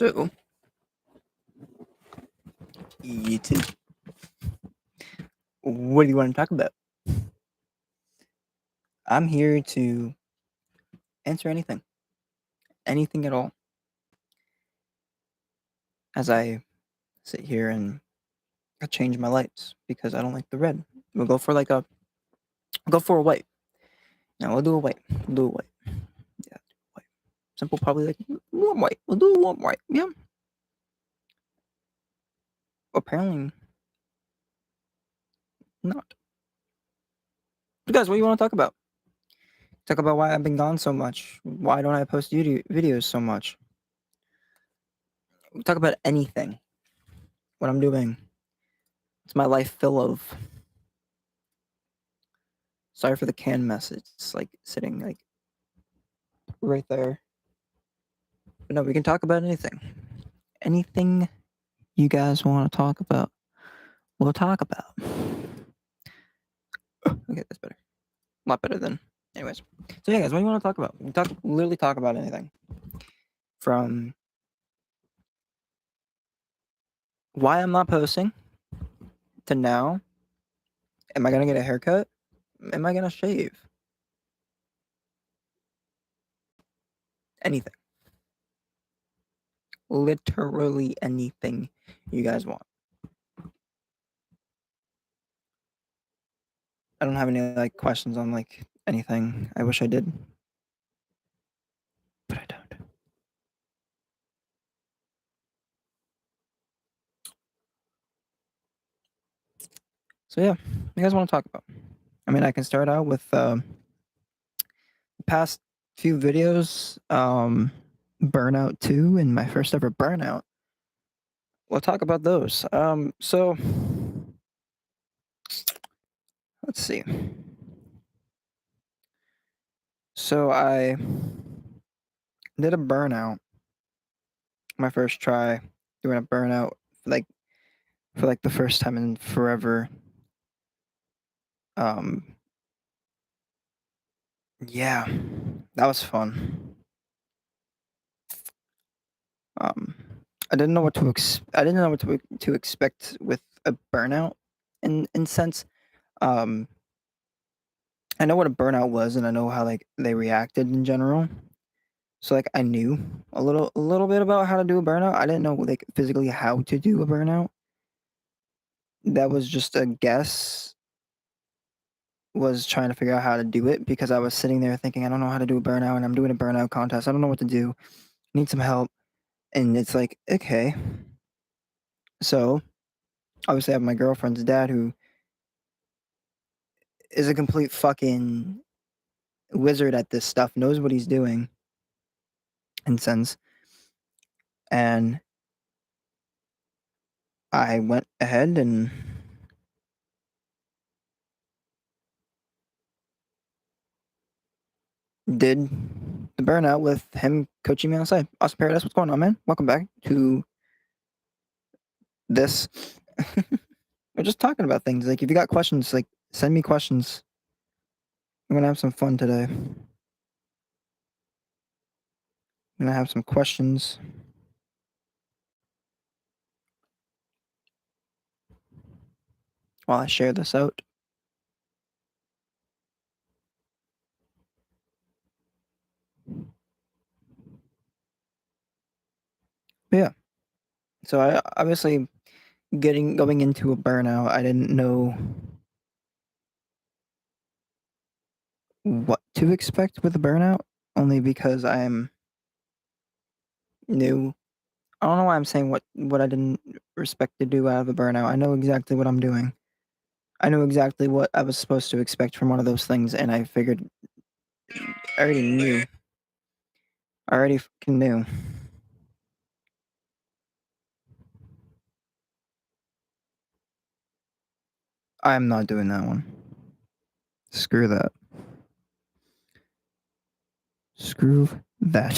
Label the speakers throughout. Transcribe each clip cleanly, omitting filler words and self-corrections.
Speaker 1: So, YouTube, what do you want to talk about? I'm here to answer anything at all, as I sit here and I change my lights because I don't like the red. We'll go for a white. No, we'll do a white. We'll do a white. Yeah, white. Simple, probably like warm white. We'll do a warm white. Yeah. Apparently not. You guys, what do you want to talk about? Talk about why I've been gone so much. Why don't I post videos so much? Talk about anything. What I'm doing. It's my life full of. Sorry for the canned mess. It's like sitting like right there. But no, we can talk about anything. Anything you guys want to talk about, we'll talk about. Okay, that's better. A lot better than. Anyways. So yeah, guys, what do you want to talk about? We can literally talk about anything. From why I'm not posting to now. Am I gonna get a haircut? Am I gonna shave? Anything. Literally anything you guys want. I don't have any like questions on like anything. I wish I did. But I don't. So yeah, you guys want to talk about? I mean, I can start out with past few videos, Burnout 2 and my first ever Burnout. We'll talk about those. So let's see. So I did a Burnout, my first try doing a Burnout, like for like the first time in forever. Yeah, that was fun. Um, I didn't know what to I didn't know what to expect with a Burnout, in sense. Um, I know what a burnout was, and I know how like they reacted in general. So like I knew a little bit about how to do a burnout. I didn't know like physically how to do a burnout. That was just a guess. Was trying to figure out how to do it because I was sitting there thinking I don't know how to do a burnout, and I'm doing a burnout contest. I don't know what to do. Need some help. And it's like, okay. So obviously I have my girlfriend's dad who is a complete fucking wizard at this stuff, knows what he's doing in sense. And I went ahead and did the burnout with him coaching me outside. Awesome Paradise, what's going on, man? Welcome back to this. We're just talking about things. Like, if you got questions, like, send me questions. I'm gonna have some fun today. I'm gonna have some questions. While I share this out. But yeah. So I obviously going into a burnout, I didn't know what to expect with a burnout, only because I'm new. I don't know why I'm saying what I didn't expect to do out of a burnout. I know exactly what I'm doing. I knew exactly what I was supposed to expect from one of those things, and I figured I already knew. I already fucking knew. I'm not doing that one. Screw that. Screw that.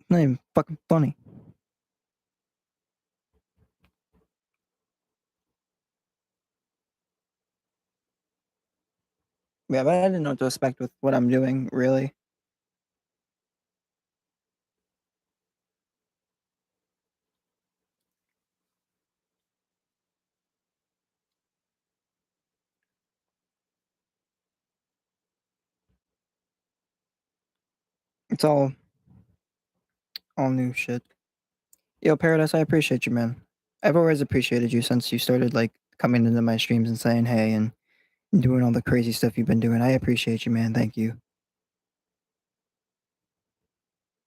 Speaker 1: Not even fucking funny. Yeah, but I didn't know what to expect with what I'm doing, really. It's all new shit. Yo, Paradise, I appreciate you, man. I've always appreciated you since you started like coming into my streams and saying hey and doing all the crazy stuff you've been doing. I appreciate you, man. Thank you.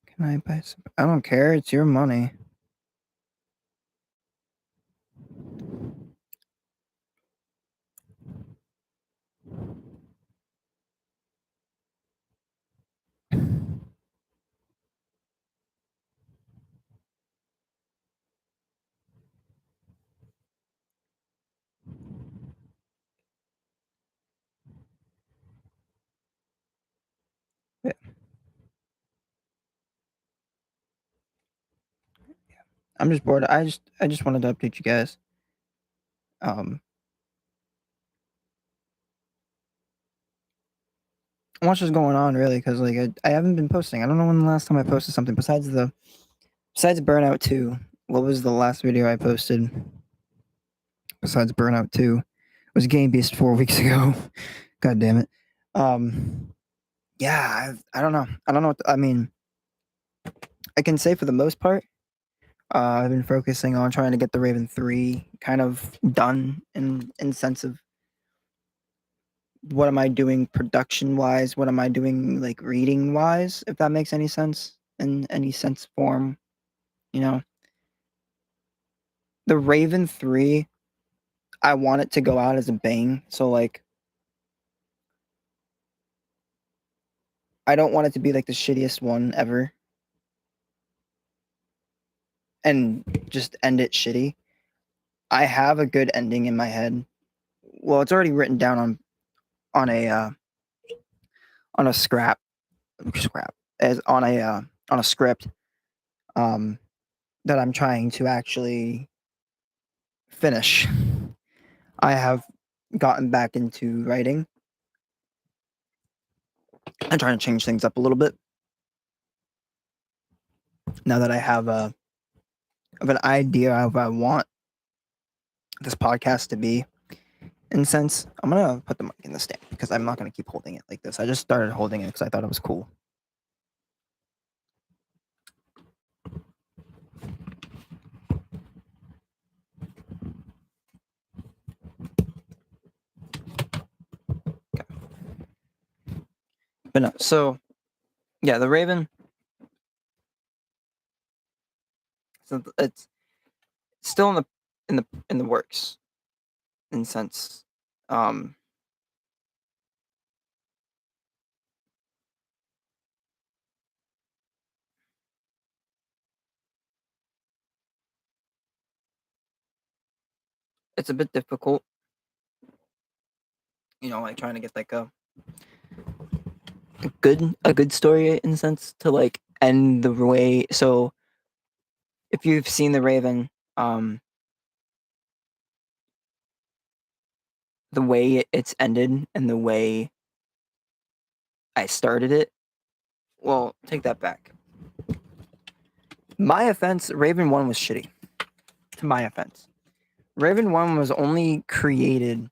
Speaker 1: Can I buy some? I don't care. It's your money. Yeah. I'm just bored. I just wanted to update you guys. Um, what's just going on really? Because like I haven't been posting. I don't know when the last time I posted something besides Burnout 2. What was the last video I posted besides Burnout 2? It was Game Beast 4 weeks ago. God damn it. Yeah, I don't know. I don't know. I mean, I can say for the most part, I've been focusing on trying to get the Raven 3 kind of done in sense of what am I doing production wise, what am I doing like reading wise, if that makes any sense in any sense form, you know. The Raven 3, I want it to go out as a bang. So like I don't want it to be like the shittiest one ever and just end it shitty. I have a good ending in my head. Well, it's already written down on a on a scrap as on a script um that I'm trying to actually finish. I have gotten back into writing. I'm trying to change things up a little bit now that I have of an idea of what I want this podcast to be. In sense, I'm gonna put the mic in the stand because I'm not gonna keep holding it like this. I just started holding it because I thought it was cool. Okay. But no, so yeah, the Raven. So it's still in the works, in sense. Um, it's a bit difficult, like trying to get like a good story in a sense to like end the way. So if you've seen the Raven, the way it's ended and the way I started it, well, take that back. My offense, Raven 1 was shitty. To my offense. Raven 1 was only created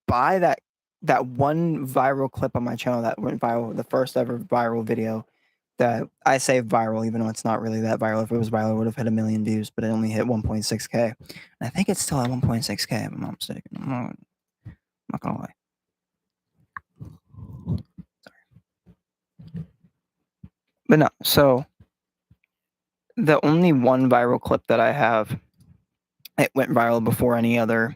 Speaker 1: by that one viral clip on my channel that went viral, the first ever viral video that I say viral, even though it's not really that viral. If it was viral, it would have hit 1 million views, but it only hit 1.6K. And I think it's still at 1.6K, if I'm not mistaken. I'm not gonna lie. Sorry. But no, so the only one viral clip that I have, it went viral before any other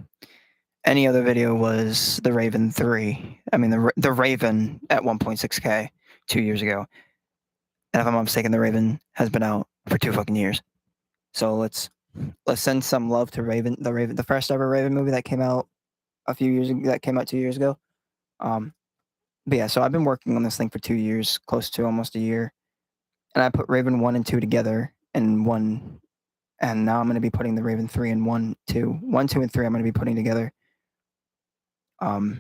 Speaker 1: video was the Raven 3. I mean the Raven at 1.6K 2 years ago. And if I'm not mistaken, the Raven has been out for 2 fucking years. So let's send some love to Raven, the first ever Raven movie that came out a few years ago, that came out 2 years ago. But yeah, so I've been working on this thing for 2 years, close to almost a year. and I put Raven 1 and 2 together in one, and now I'm going to be putting the Raven 3 and 1, 2. 1, 2, and 3 I'm going to be putting together. But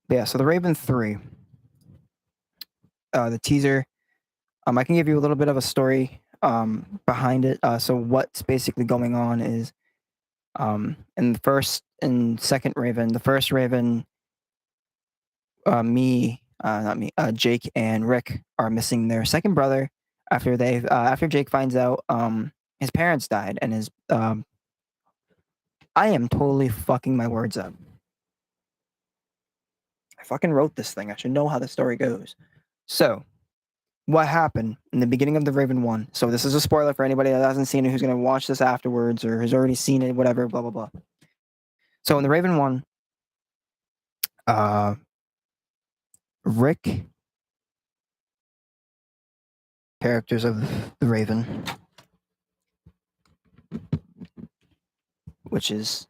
Speaker 1: yeah, so the Raven 3, the teaser, I can give you a little bit of a story behind it. So what's basically going on is in the first and second Raven, the first Raven, Jake and Rick are missing their second brother after Jake finds out his parents died, and his I am totally fucking my words up. I fucking wrote this thing. I should know how the story goes. So, what happened in the beginning of the Raven 1? So, this is a spoiler for anybody that hasn't seen it, who's going to watch this afterwards or has already seen it, whatever, blah, blah, blah. So, in the Raven 1, Rick, characters of the Raven, which is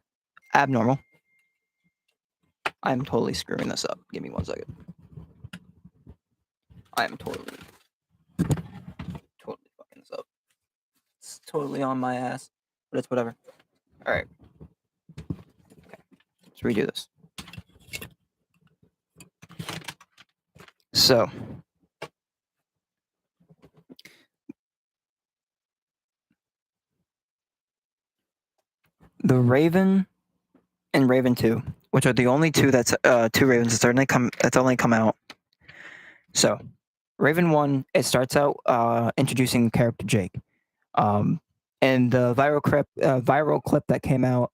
Speaker 1: abnormal. I'm totally screwing this up. Give me 1 second. I am totally fucking this up. It's totally on my ass, but it's whatever. All right. Okay. Let's redo this. So, the Raven and Raven 2, which are the only two two Ravens that's only come out. So, Raven 1, it starts out introducing the character Jake. And the viral clip that came out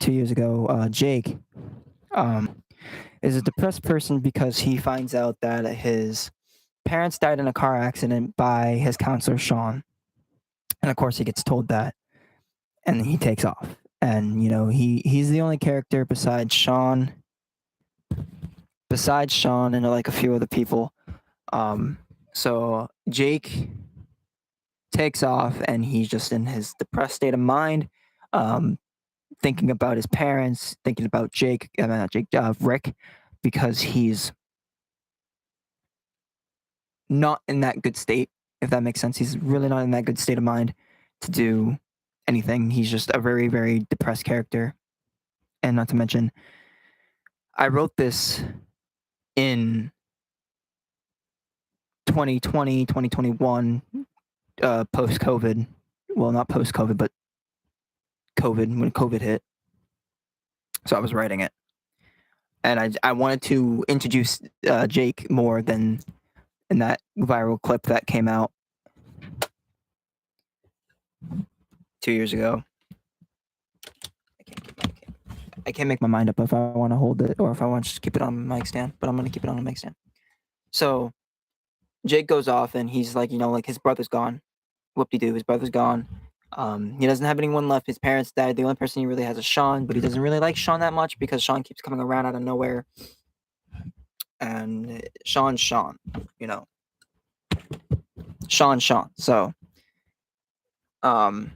Speaker 1: 2 years ago, Jake is a depressed person because he finds out that his parents died in a car accident by his counselor Sean, and of course he gets told that, and he takes off. And he's the only character besides Sean and like a few other people. So Jake takes off, and he's just in his depressed state of mind, thinking about his parents, thinking about Rick, because he's not in that good state, if that makes sense. He's really not in that good state of mind to do anything. He's just a very, very depressed character. And not to mention, I wrote this in 2020, 2021, post-COVID. Well, not post-COVID, but COVID, when COVID hit. So I was writing it. And I wanted to introduce Jake more than in that viral clip that came out 2 years ago. I can't make my mind up if I want to hold it or if I want to just keep it on my mic stand, but I'm going to keep it on a mic stand. So Jake goes off, and he's like, his brother's gone. Whoop-de-doo, his brother's gone. He doesn't have anyone left. His parents died. The only person he really has is Sean, but he doesn't really like Sean that much because Sean keeps coming around out of nowhere. And Sean's Sean, Sean. So, and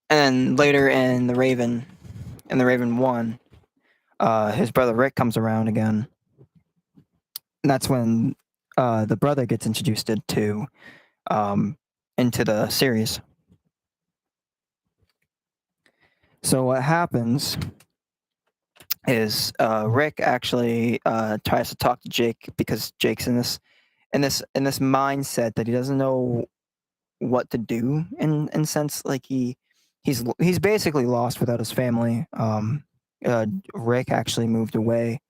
Speaker 1: then later in the Raven 1, his brother Rick comes around again. And that's when the brother gets introduced into the series. So what happens is Rick actually tries to talk to Jake because Jake's in this mindset that he doesn't know what to do in sense, like he's basically lost without his family. Rick actually moved away,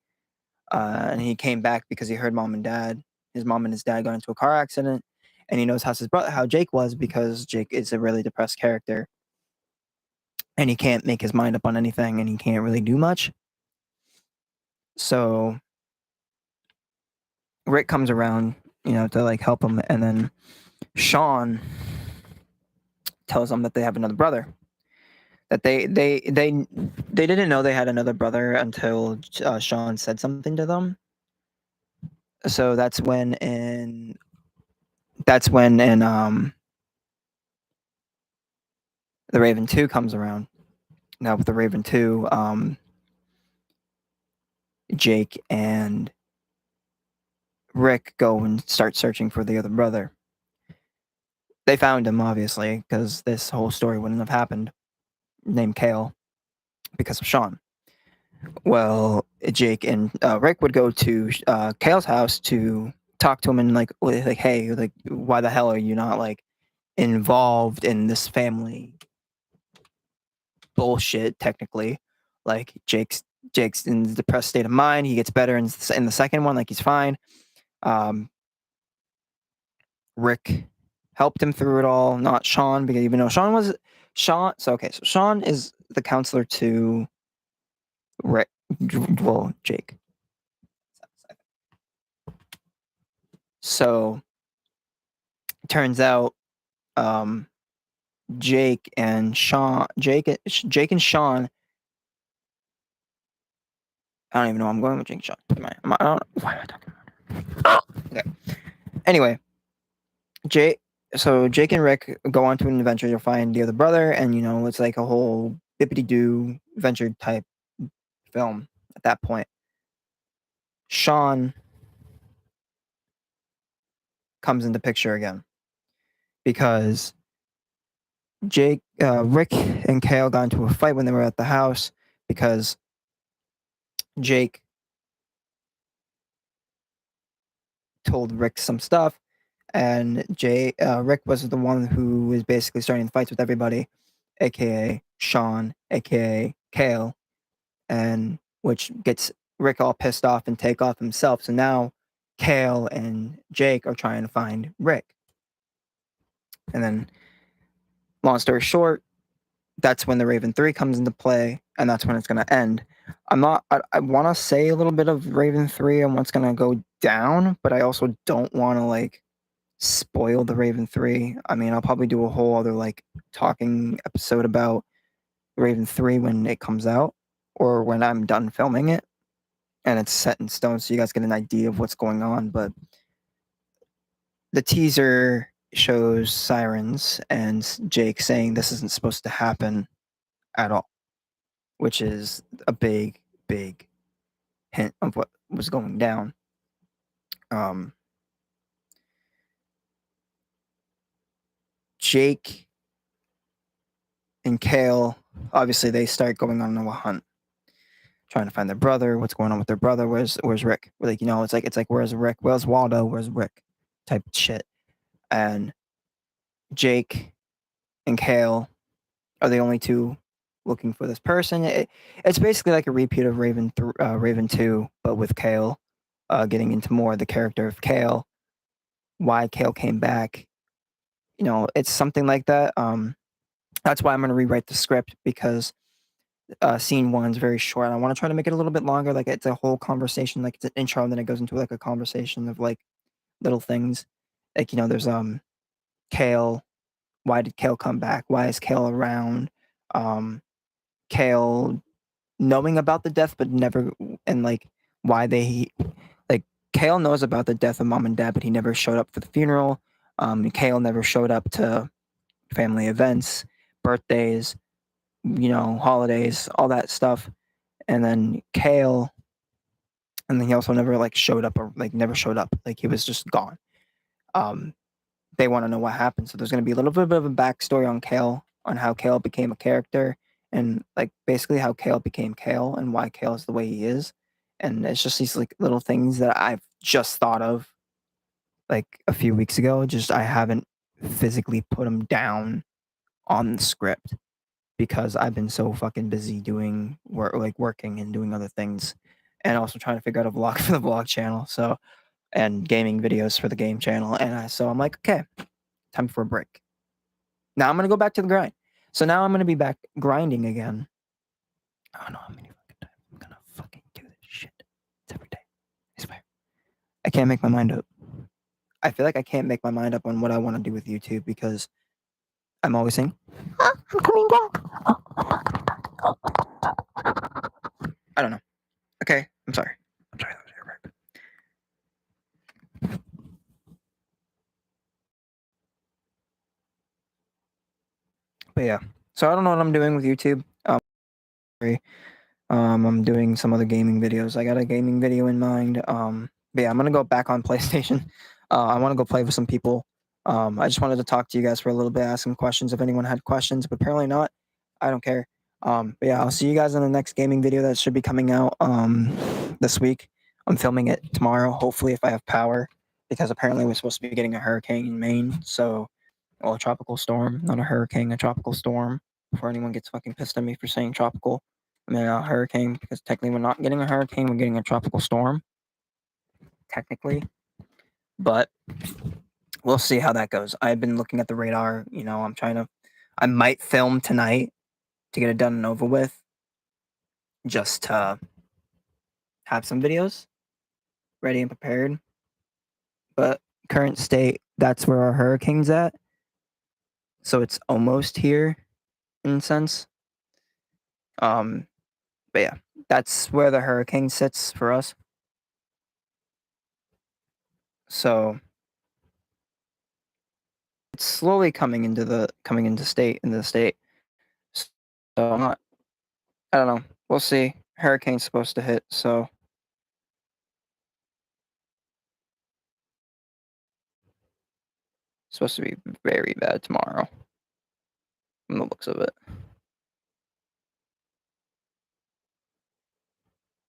Speaker 1: and he came back because he heard his mom and his dad got into a car accident, and he knows how Jake was because Jake is a really depressed character, and he can't make his mind up on anything, and he can't really do much. So Rick comes around, to like help him, and then Sean tells them that they have another brother. That they didn't know they had another brother until Sean said something to them. So that's when in the Raven 2 comes around. Now with the Raven 2, Jake and Rick go and start searching for the other brother. they found him obviously because this whole story wouldn't have happened. Named Kale because of Sean. Well, Jake and Rick would go to Kale's house to talk to him and like, hey, like, why the hell are you not like involved in this family bullshit? Technically, like Jake's in a depressed state of mind. He gets better in the second one, like he's fine. Rick helped him through it all, not Sean, because even though Sean was Sean. So okay, so Sean is the counselor to Rick. Well, Jake. So turns out Jake and Sean. Jake and Sean. I don't even know. I'm going with Jake and Sean. I don't. Why am I talking about it? Okay. Anyway, Jake. So Jake and Rick go on to an adventure to find the other brother, and it's like a whole bippity doo adventure type film. At that point, Sean comes into picture again because Rick and Kale got into a fight when they were at the house because Jake told Rick some stuff, and Rick was the one who was basically starting fights with everybody, aka Sean, aka Kale, and which gets Rick all pissed off and take off himself. So now Kale and Jake are trying to find Rick. And then, long story short, that's when the Raven 3 comes into play, and that's when it's going to end. I want to say a little bit of Raven 3 and what's going to go down, but I also don't want to like spoil the Raven 3. I mean, I'll probably do a whole other like talking episode about Raven 3 when it comes out or when I'm done filming it and it's set in stone so you guys get an idea of what's going on. But the teaser shows sirens and Jake saying this isn't supposed to happen at all, which is a big, big hint of what was going down. Jake and Kale, obviously, they start going on a hunt, trying to find their brother. What's going on with their brother? Where's Rick? Like, it's like where's Rick? Where's Waldo? Where's Rick? Type of shit. And Jake and Kale are the only two looking for this person. It's basically like a repeat of Raven 2, but with Kale, getting into more of the character of Kale, why Kale came back. It's something like that. That's why I'm going to rewrite the script because scene 1 is very short. I want to try to make it a little bit longer. Like it's a whole conversation, like it's an intro, and then it goes into like a conversation of like little things. Like there's Kale. Why did Kale come back? Why is Kale around? Kale knowing about the death, but never, and like why like Kale knows about the death of mom and dad, but he never showed up for the funeral. Kale never showed up to family events, birthdays, holidays, all that stuff. And then Kale, and then he also never like showed up or like never showed up. Like he was just gone. They want to know what happened. So there's going to be a little bit of a backstory on Kale, on how Kale became a character and like basically how Kale became Kale and why Kale is the way he is. And it's just these like little things that I've just thought of like a few weeks ago. Just I haven't physically put them down on the script because I've been so fucking busy doing work, like working and doing other things, and also trying to figure out a vlog for the vlog channel. So, and gaming videos for the game channel. And so I'm like, okay, time for a break. Now I'm gonna go back to the grind. So now I'm gonna be back grinding again. I don't know how many fucking times I'm gonna fucking do this shit. It's every day. I swear. I can't make my mind up. I feel like I can't make my mind up on what I want to do with YouTube because I'm always saying, I'm coming back. I'm not coming back. I don't know. Okay, I'm sorry. That was incorrect. But yeah, so I don't know what I'm doing with YouTube. I'm doing some other gaming videos. I got a gaming video in mind. But yeah, I'm gonna go back on PlayStation. I want to go play with some people. I just wanted to talk to you guys for a little bit, ask some questions if anyone had questions, but apparently not. I don't care. But yeah, I'll see you guys in the next gaming video that should be coming out this week. I'm filming it tomorrow, hopefully, if I have power, because apparently we're supposed to be getting a hurricane in Maine. So, well, a tropical storm, not a hurricane, a tropical storm. Before anyone gets fucking pissed at me for saying tropical, I mean, a hurricane, because technically we're not getting a hurricane, we're getting a tropical storm, technically. But we'll see how that goes. I've been looking at the radar. I might film tonight to get it done and over with, just to have some videos ready and prepared. But current state, that's where our hurricane's at. So it's almost here in a sense. But yeah, that's where the hurricane sits for us. So it's slowly coming into the state. So I don't know. We'll see. Hurricane's supposed to hit, so it's supposed to be very bad tomorrow. From the looks of it.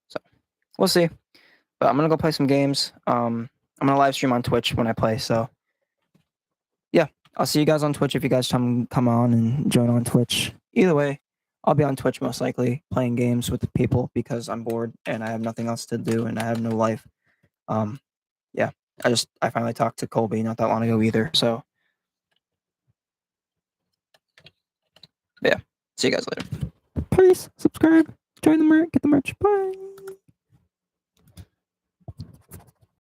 Speaker 1: So we'll see. But I'm gonna go play some games. I'm gonna live stream on Twitch when I play. So yeah, I'll see you guys on Twitch if you guys come on and join on Twitch. Either way, I'll be on Twitch most likely playing games with people because I'm bored and I have nothing else to do and I have no life. Yeah, I finally talked to Colby not that long ago either. So yeah, see you guys later. Please subscribe, join the merch, get the merch. Bye.